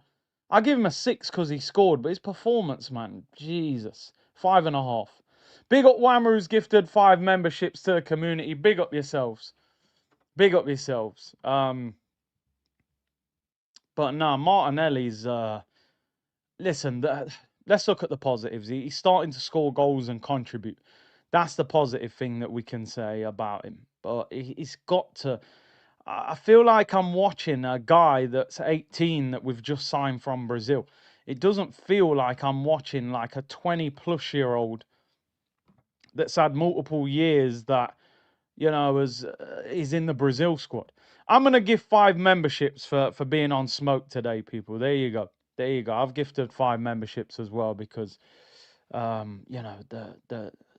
A: I give him a 6 because he scored, but his performance, man, Jesus. 5.5. Big up Whammer, who's gifted 5 memberships to the community. Big up yourselves. Big up yourselves. But no, Martinelli's... listen, let's look at the positives. He's starting to score goals and contribute. That's the positive thing that we can say about him. But he's got to... I feel like I'm watching a guy that's 18 that we've just signed from Brazil. It doesn't feel like I'm watching like a 20-plus-year-old that's had multiple years that, you know, is in the Brazil squad. I'm going to give 5 memberships for being on smoke today, people. There you go. There you go. I've gifted 5 memberships as well because, you know,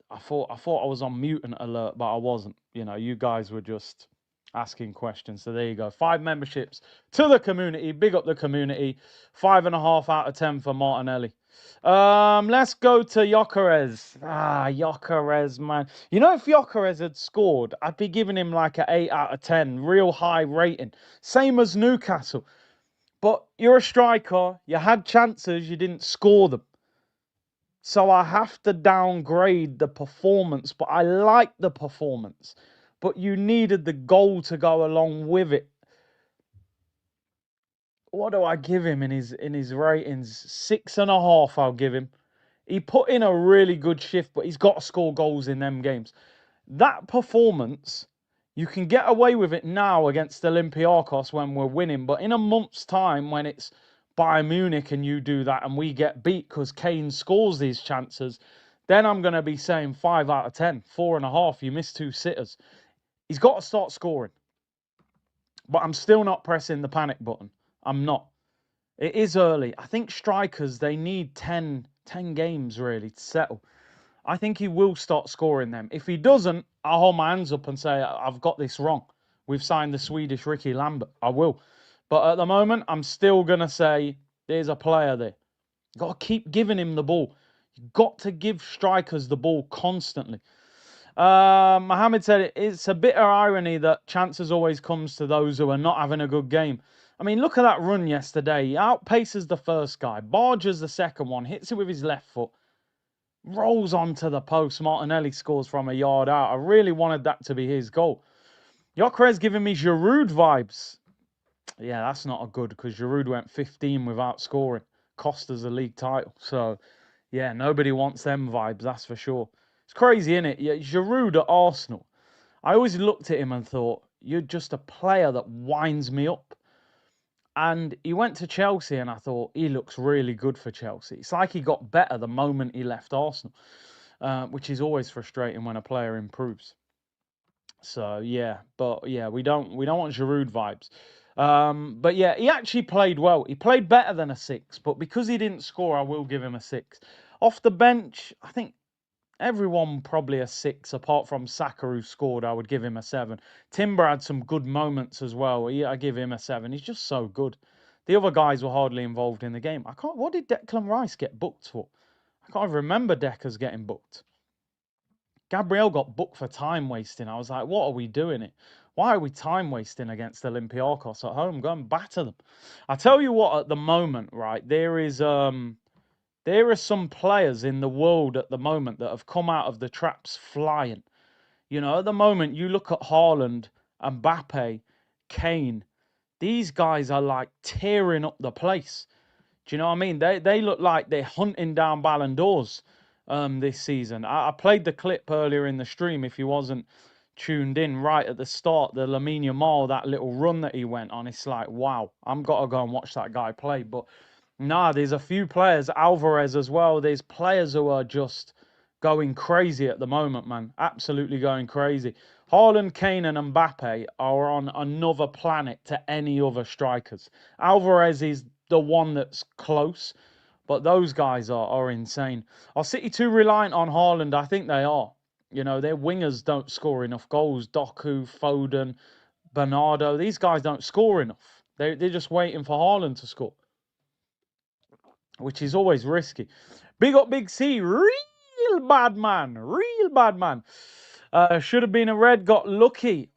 A: I thought I was on mutant alert, but I wasn't. You know, you guys were just asking questions. So there you go. 5 memberships to the community. Big up the community. 5.5 out of 10 for Martinelli. Let's go to Gyökeres. Gyökeres, man. You know, if Gyökeres had scored, I'd be giving him like an 8 out of 10. Real high rating. Same as Newcastle. But you're a striker. You had chances. You didn't score them. So I have to downgrade the performance. But I like the performance. But you needed the goal to go along with it. What do I give him in his ratings? 6.5 I'll give him. He put in a really good shift, but he's got to score goals in them games. That performance, you can get away with it now against Olympiacos when we're winning, but in a month's time when it's Bayern Munich and you do that and we get beat because Kane scores these chances, then I'm going to be saying 5 out of 10, 4.5. You missed 2 sitters. He's got to start scoring. But I'm still not pressing the panic button. I'm not. It is early. I think strikers, they need 10 games really to settle. I think he will start scoring them. If he doesn't, I'll hold my hands up and say, I've got this wrong. We've signed the Swedish Ricky Lambert. I will. But at the moment, I'm still going to say, there's a player there. You've got to keep giving him the ball. You've got to give strikers the ball constantly. Mohammed said, it's a bitter irony that chances always comes to those who are not having a good game. I mean, look at that run yesterday. He outpaces the first guy, barges the second one, hits it with his left foot, rolls onto the post. Martinelli scores from a yard out. I really wanted that to be his goal. Gyökeres giving me Giroud vibes. Yeah, that's not a good because Giroud went 15 without scoring. Cost us a league title. So, yeah, nobody wants them vibes, that's for sure. It's crazy, isn't it? Yeah, Giroud at Arsenal. I always looked at him and thought, you're just a player that winds me up. And he went to Chelsea and I thought, he looks really good for Chelsea. It's like he got better the moment he left Arsenal, which is always frustrating when a player improves. So, yeah, but yeah, we don't want Giroud vibes. But yeah, he actually played well. He played better than a 6, but because he didn't score, I will give him a 6. Off the bench, I think everyone probably a 6, apart from Saka who scored. I would give him a 7. Timber had some good moments as well. I give him a 7. He's just so good. The other guys were hardly involved in the game. What did Declan Rice get booked for? I can't even remember Decker's getting booked. Gabriel got booked for time wasting. I was like, what are we doing it? Why are we time wasting against Olympiacos at home? Go and batter them. I tell you what, at the moment, right, there are some players in the world at the moment that have come out of the traps flying. You know, at the moment, you look at Haaland, Mbappe, Kane. These guys are like tearing up the place. Do you know what I mean? They look like they're hunting down Ballon d'Ors this season. I played the clip earlier in the stream if you wasn't tuned in right at the start. The Lamine Yamal, that little run that he went on. It's like, wow, I'm got to go and watch that guy play. But nah, there's a few players, Alvarez as well. There's players who are just going crazy at the moment, man. Absolutely going crazy. Haaland, Kane, and Mbappe are on another planet to any other strikers. Alvarez is the one that's close, but those guys are insane. Are City too reliant on Haaland? I think they are. You know, their wingers don't score enough goals. Doku, Foden, Bernardo, these guys don't score enough. They're just waiting for Haaland to score, which is always risky. Big up Big C, real bad man, real bad man. Should have been a red, got lucky.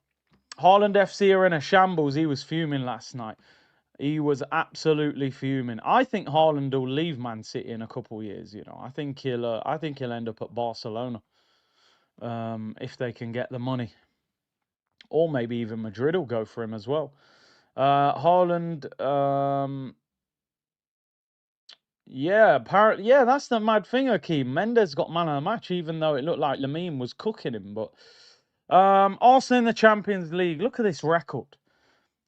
A: Haaland FC are in a shambles. He was fuming last night. He was absolutely fuming. I think Haaland will leave Man City in a couple of years. You know, I think he'll end up at Barcelona if they can get the money, or maybe even Madrid will go for him as well. Haaland, yeah, apparently, yeah, that's the mad thing, Akeem. Mendes got man of the match, even though it looked like Lamine was cooking him. But Arsenal in the Champions League. Look at this record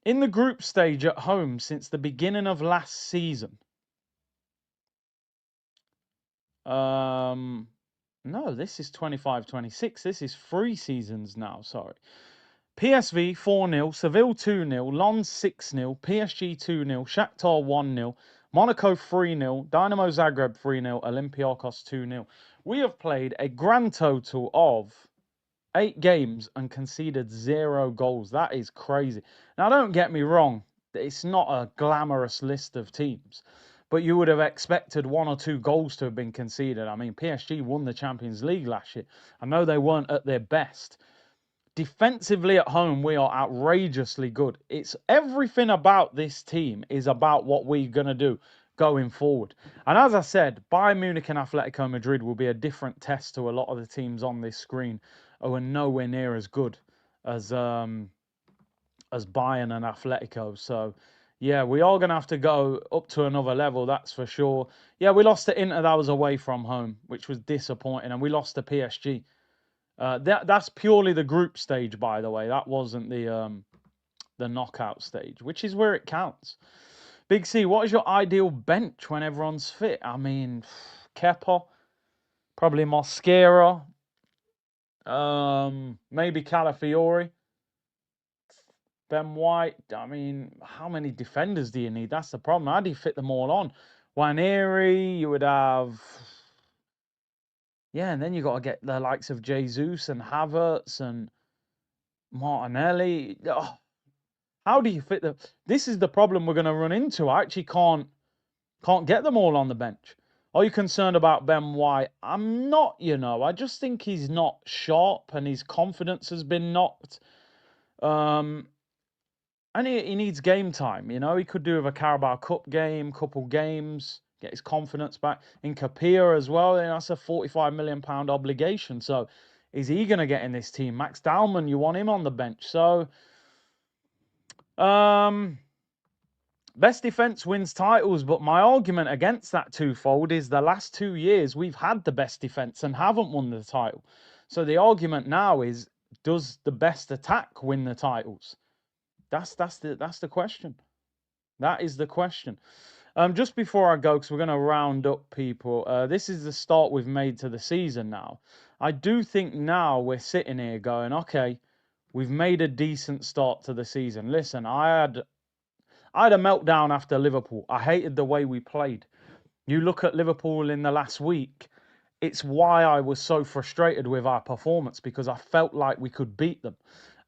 A: in the group stage at home since the beginning of last season. No, this is 25-26. This is 3 seasons now. Sorry. PSV 4-0, Seville 2-0, Lens 6-0, PSG 2-0, Shakhtar 1-0, Monaco 3-0, Dynamo Zagreb 3-0, Olympiacos 2-0. We have played a grand total of 8 games and conceded 0 goals. That is crazy. Now, don't get me wrong. It's not a glamorous list of teams, but you would have expected 1 or 2 goals to have been conceded. I mean, PSG won the Champions League last year. I know they weren't at their best. Defensively at home, we are outrageously good. It's everything about this team is about what we're going to do going forward. And as I said, Bayern Munich and Atletico Madrid will be a different test to a lot of the teams on this screen who are nowhere near as good as Bayern and Atletico. So, yeah, we are going to have to go up to another level, that's for sure. Yeah, we lost to Inter, that was away from home, which was disappointing. And we lost to PSG. That's purely the group stage, by the way. That wasn't the knockout stage, which is where it counts. Big C, what is your ideal bench when everyone's fit? I mean, Kepa, probably Mosquera, maybe Calafiori, Ben White. I mean, how many defenders do you need? That's the problem. How do you fit them all on? Waneri, you would have. Yeah, and then you got to get the likes of Jesus and Havertz and Martinelli. Oh, how do you fit them? This is the problem we're going to run into. I actually can't get them all on the bench. Are you concerned about Ben White? I'm not, you know. I just think he's not sharp and his confidence has been knocked. And he needs game time, you know. He could do with a Carabao Cup game, couple games, get his confidence back. In Kapia as well, that's a £45 million obligation. So is he going to get in this team? Max Dalman, you want him on the bench. So, best defense wins titles, but my argument against that twofold is the last 2 years we've had the best defense and haven't won the title. So the argument now is, does the best attack win the titles? That's the question. That is the question. Just before I go, because we're going to round up people, this is the start we've made to the season now. I do think now we're sitting here going, okay, we've made a decent start to the season. Listen, I had a meltdown after Liverpool. I hated the way we played. You look at Liverpool in the last week, it's why I was so frustrated with our performance, because I felt like we could beat them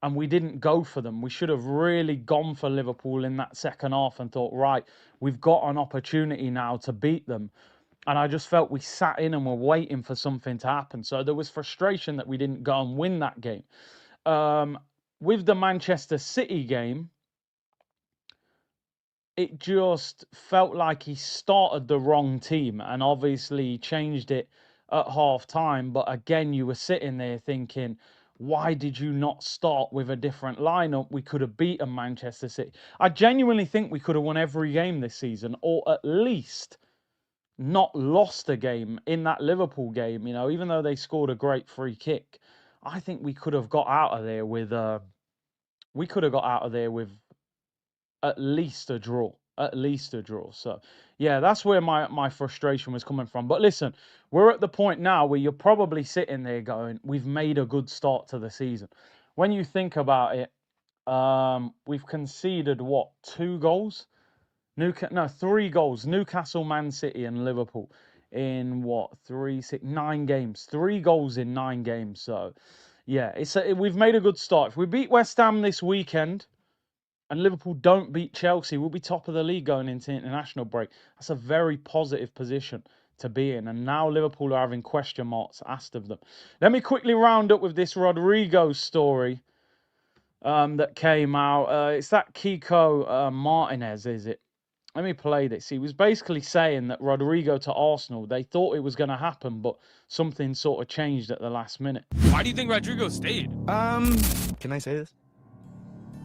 A: and we didn't go for them. We should have really gone for Liverpool in that second half and thought, right, we've got an opportunity now to beat them. And I just felt we sat in and were waiting for something to happen. So there was frustration that we didn't go and win that game. With the Manchester City game, it just felt like he started the wrong team and obviously changed it at half time. But again, you were sitting there thinking, why did you not start with a different lineup? We could have beaten Manchester City. I genuinely think we could have won every game this season, or at least not lost a game in that Liverpool game. You know, even though they scored a great free kick, I think we could have got out of there with at least a draw. At least a draw. So, yeah, that's where my frustration was coming from. But listen, we're at the point now where you're probably sitting there going, we've made a good start to the season. when you think about it, we've conceded what, 2 goals? No, 3 goals. Newcastle, Man City, and Liverpool in what, 9 games. 3 goals in 9 games. So, yeah, we've made a good start. If we beat West Ham this weekend and Liverpool don't beat Chelsea, we'll be top of the league going into international break. That's a very positive position to be in. And now Liverpool are having question marks asked of them. Let me quickly round up with this Rodrygo story that came out. It's that Kiko Martinez, is it? Let me play this. He was basically saying that Rodrygo to Arsenal, they thought it was going to happen, but something sort of changed at the last minute.
B: Why do you think Rodrygo stayed?
C: Can I say this?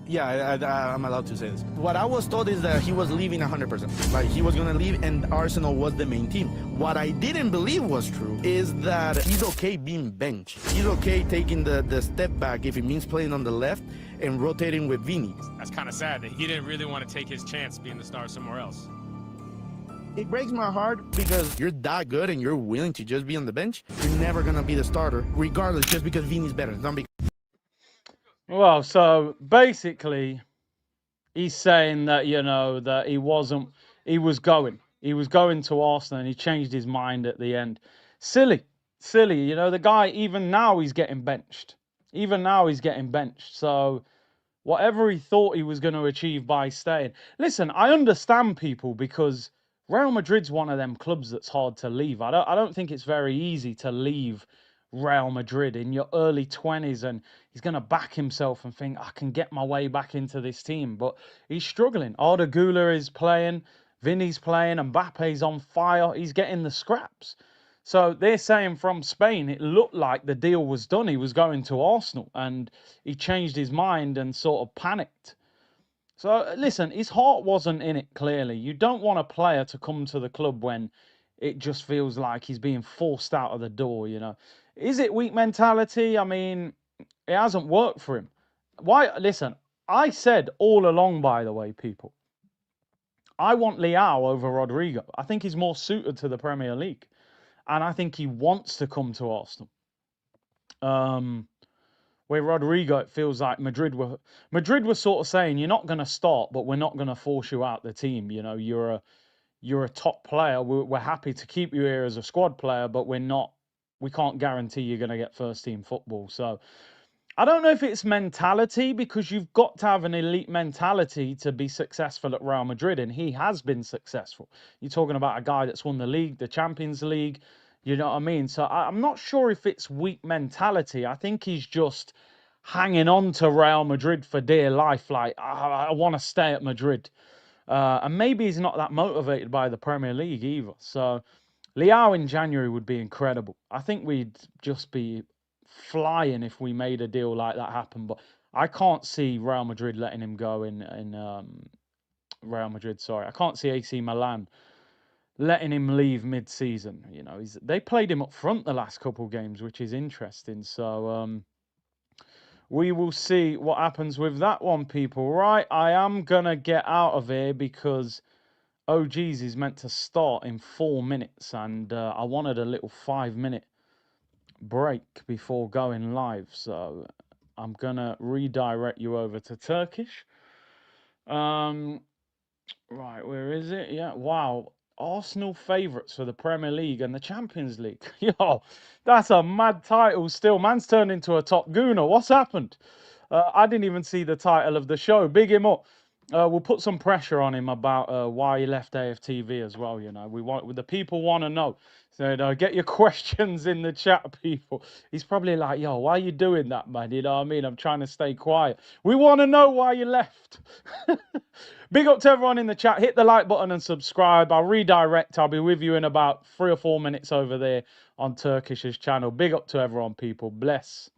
C: Yeah, I'm allowed to say this. What I was told is that he was leaving 100%. Like, he was going to leave and Arsenal was the main team. What I didn't believe was true is that he's okay being benched. He's okay taking the step back if it means playing on the left and rotating with Vini.
B: That's kind of sad that he didn't really want to take his chance being the star somewhere else.
C: It breaks my heart because you're that good and you're willing to just be on the bench. You're never going to be the starter, regardless, just because Vini's better. Not because
A: Well, so basically, he's saying that, that he was going to Arsenal and he changed his mind at the end. Silly. The guy, even now he's getting benched. So whatever he thought he was going to achieve by staying. Listen, I understand people because Real Madrid's one of them clubs that's hard to leave. I don't think it's very easy to leave Real Madrid in your early 20s, and he's going to back himself and think, I can get my way back into this team. But he's struggling. Arda Güler is playing, Vini's playing, Mbappe's on fire. He's getting the scraps. So they're saying from Spain, it looked like the deal was done. He was going to Arsenal, and he changed his mind and sort of panicked. So listen, his heart wasn't in it, clearly. You don't want a player to come to the club when it just feels like he's being forced out of the door, Is it weak mentality? I mean, it hasn't worked for him. Why? Listen, I said all along, by the way, people, I want Leao over Rodrygo. I think he's more suited to the Premier League. And I think he wants to come to Arsenal. Where Rodrygo, it feels like Madrid were sort of saying, you're not going to start, but we're not going to force you out the team. You're a top player. We're happy to keep you here as a squad player, but we can't guarantee you're going to get first team football. So I don't know if it's mentality, because you've got to have an elite mentality to be successful at Real Madrid, and he has been successful. You're talking about a guy that's won the league, the Champions League, you know what I mean? So I'm not sure if it's weak mentality. I think he's just hanging on to Real Madrid for dear life, like, I want to stay at Madrid. And maybe he's not that motivated by the Premier League either. So Leao in January would be incredible. I think we'd just be flying if we made a deal like that happen, but I can't see Real Madrid letting him go in Real Madrid. Sorry, I can't see AC Milan letting him leave mid-season. They played him up front the last couple of games, which is interesting. So we will see what happens with that one, people. Right, I am gonna get out of here because OGs is meant to start in 4 minutes, and I wanted a little 5-minute break before going live, so I'm gonna redirect you over to Turkish. Right, where is it? Yeah, wow, Arsenal favourites for the Premier League and the Champions League. Yo, that's a mad title still. Man's turned into a top gooner. What's happened? I didn't even see the title of the show. Big him up. We'll put some pressure on him about why he left AFTV as well. The people want to know. So get your questions in the chat, people. He's probably like, yo, why are you doing that, man? You know what I mean? I'm trying to stay quiet. We want to know why you left. Big up to everyone in the chat. Hit the like button and subscribe. I'll redirect. I'll be with you in about 3 or 4 minutes over there on Turkish's channel. Big up to everyone, people. Bless.